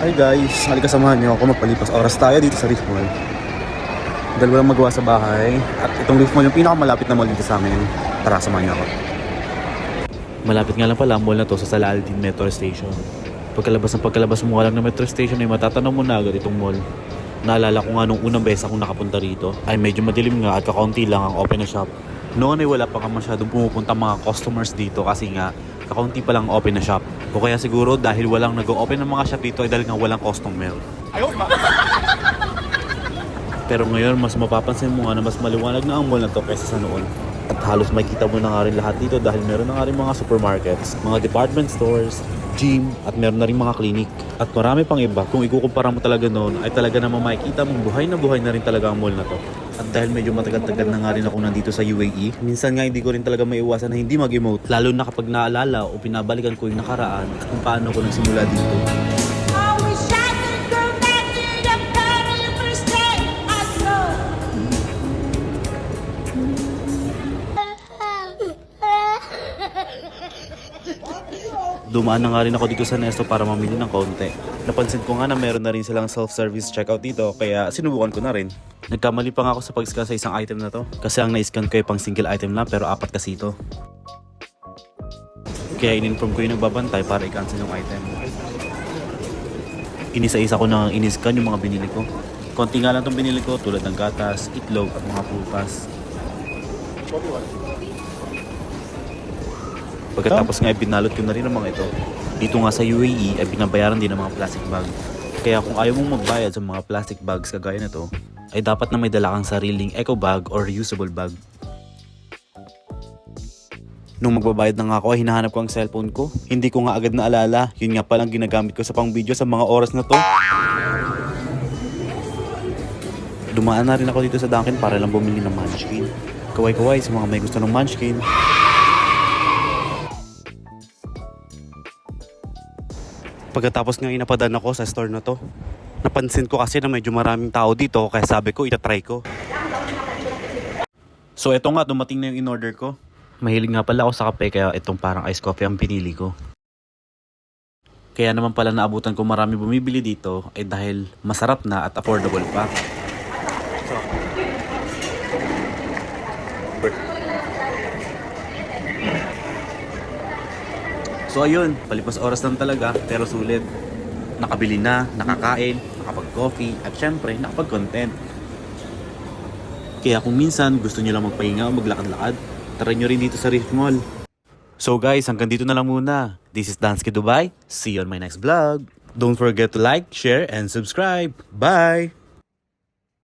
Hi guys, halika samahan niyo ako magpalipas oras tayo dito sa Reef Mall. Dahil walang magawa sa bahay. At itong Reef Mall yung pinakamalapit na mall dito sa amin. Tara, samahan niyo ako. Malapit nga lang pala ang mall na to sa Saladin Metro Station. Pagkalabas mo nga lang ng Metro Station ay matatanaw mo na agad itong mall. Naalala ko nga nung unang beses akong nakapunta rito ay medyo madilim nga at kakaunti lang ang open na shop. Noon ay wala pa nga masyadong pumupunta mga customers dito kasi nga kakaunti pa lang open na shop. O kaya siguro dahil walang nag-open ng mga shop dito ay dahil nga walang customer. Pero ngayon mas mapapansin mo nga na mas maliwanag na ang mall na to kaysa sa noon. At halos makikita mo na nga rin lahat dito dahil meron na nga rin mga supermarkets, mga department stores, gym, at meron na rin mga clinic. At marami pang iba. Kung ikukumpara mo talaga noon ay talaga naman makikita mong buhay na rin talaga ang mall na to. At dahil medyo matagal-tagal na nga rin ako nandito sa UAE, minsan nga hindi ko rin talaga maiwasan na hindi mag-emote. Lalo na kapag naalala o pinabalikan ko yung nakaraan at kung paano ko nagsimula dito. Dumaan na nga rin ako dito sa Nesto para mamili ng konti. Napansin ko nga na meron na rin silang self-service checkout dito kaya sinubukan ko na rin. Nagkamali pa nga ako sa pag-scan sa isang item na to kasi ang na-scan ko ay pang single item lang pero 4 kasi ito. Kaya in-inform ko yung nagbabantay para i-cancel yung item. Inisa-isa ko na in-scan yung mga binili ko. Konti nga lang itong binili ko tulad ng gatas, itlog at mga prutas. Pagkatapos nga ay binalot ko na rin ang mga ito. Dito nga sa UAE ay binabayaran din ang mga plastic bag. Kaya kung ayaw mong magbayad sa mga plastic bags kagaya na to, ay dapat na may dala kang sariling eco bag or reusable bag. Nung magbabayad na nga ako ay hinahanap ko ang cellphone ko. Hindi ko nga agad naalala. Yun nga palang ginagamit ko sa pang video sa mga oras na to. Dumaan na rin ako dito sa Dunkin para lang bumili ng munchkin. Kaway-kaway sa mga may gusto ng munchkin. Pagkatapos nga inapadan ako sa store na to, napansin ko kasi na medyo maraming tao dito kaya sabi ko itatry ko. So eto nga, dumating na yung in-order ko. Mahilig nga pala ako sa kape kaya itong parang iced coffee ang pinili ko. Kaya naman pala naabutan ko marami bumibili dito ay dahil masarap na at affordable pa. So ayun, palipas oras lang talaga pero sulit. Nakabili na, nakakain, nakapag-coffee at syempre nakapag-content. Kaya kung minsan gusto nyo lang magpahinga o maglakad-lakad, try nyo rin dito sa Reef Mall. So guys, hanggang dito na lang muna. This is Danske Dubai. See you on my next vlog. Don't forget to like, share, and subscribe. Bye!